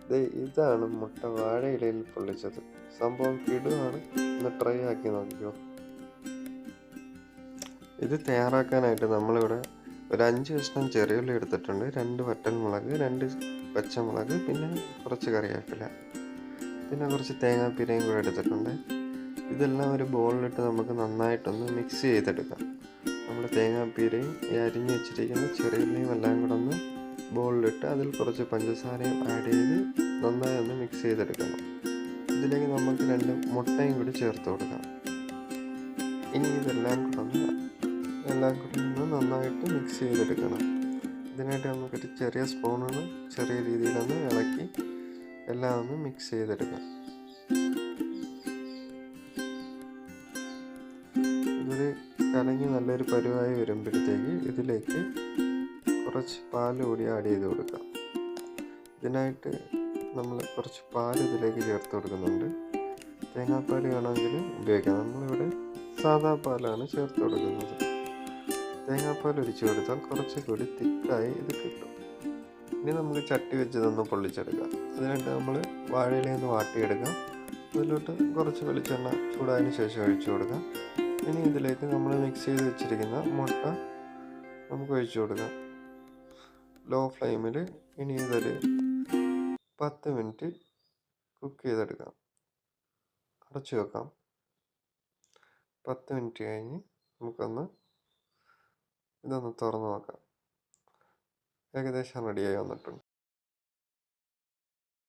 ദേ ഇതാണ് മുട്ട വാഴയിലയിൽ പൊള്ളിച്ചത്. സംഭവം കിടുവാണ്. ഒന്ന് ട്രൈ ആക്കി നോക്കിക്കോ. ഇത് തയ്യാറാക്കാനായിട്ട് നമ്മളിവിടെ ഒരു 5 കഷ്ണം ചെറിയുള്ളി എടുത്തിട്ടുണ്ട്, 2 വറ്റൽമുളക്, 2 പച്ചമുളക്, പിന്നെ കുറച്ച് കറിവേപ്പില, പിന്നെ കുറച്ച് തേങ്ങാപ്പീരയും കൂടെ എടുത്തിട്ടുണ്ട്. ഇതെല്ലാം ഒരു ബോളിലിട്ട് നമുക്ക് നന്നായിട്ടൊന്ന് മിക്സ് ചെയ്തെടുക്കാം. നമ്മൾ തേങ്ങാപ്പീരയും ഈ അരിഞ്ഞ് വെച്ചിരിക്കുന്ന ചെറിയുള്ളിയും എല്ലാം കൂടെ ഒന്ന് ബോളിലിട്ട് അതിൽ കുറച്ച് പഞ്ചസാരയും ആഡ് ചെയ്ത് നന്നായി ഒന്ന് മിക്സ് ചെയ്തെടുക്കണം. ഇതിലേക്ക് നമുക്ക് 2 മുട്ടയും കൂടി ചേർത്ത് കൊടുക്കാം. ഇനി എല്ലാം കൂടി ഒന്ന് നന്നായിട്ട് മിക്സ് ചെയ്തെടുക്കണം. ഇതിനായിട്ട് നമുക്കൊരു ചെറിയ സ്പൂണിന് ചെറിയ രീതിയിലൊന്ന് ഇളക്കി എല്ലാം ഒന്ന് മിക്സ് ചെയ്തെടുക്കാം. ഇതൊരു കലങ്ങി നല്ലൊരു പരുവായി വരുമ്പോഴത്തേക്ക് ഇതിലേക്ക് കുറച്ച് പാൽ കൂടി ആഡ് ചെയ്ത് കൊടുക്കാം. ഇതിനായിട്ട് നമ്മൾ കുറച്ച് പാൽ ഇതിലേക്ക് ചേർത്ത് കൊടുക്കുന്നുണ്ട്. തേങ്ങാപ്പാൽ വേണമെങ്കിൽ ഉപയോഗിക്കാം. നമ്മളിവിടെ സാദാ പാലാണ് ചേർത്ത് കൊടുക്കുന്നത്. തേങ്ങാപ്പാൽ ഒഴിച്ചു കൊടുത്താൽ കുറച്ചുകൂടി തിക്കായി ഇത് കിട്ടും. ഇനി നമുക്ക് ചട്ടി വെച്ച് ഇതൊന്ന് പൊള്ളിച്ചെടുക്കാം. അതിനായിട്ട് നമ്മൾ വാഴയിലേന്ന് വാട്ടിയെടുക്കാം. അതിലോട്ട് കുറച്ച് വെളിച്ചെണ്ണ ചൂടായതിന് ശേഷം ഒഴിച്ചു കൊടുക്കാം. ഇനി ഇതിലേക്ക് നമ്മൾ മിക്സ് ചെയ്ത് വെച്ചിരിക്കുന്ന മുട്ട നമുക്ക് ഒഴിച്ചു കൊടുക്കാം. ലോ ഫ്ലെയിമിൽ ഇനി ഇതൊരു 10 മിനിറ്റ് കുക്ക് ചെയ്തെടുക്കാം. അടച്ചു വെക്കാം. 10 മിനിറ്റ് കഴിഞ്ഞ് നമുക്കൊന്ന് ഇതൊന്ന് തുറന്ന് നോക്കാം. ഏകദേശം റെഡിയായി വന്നിട്ടുണ്ട്.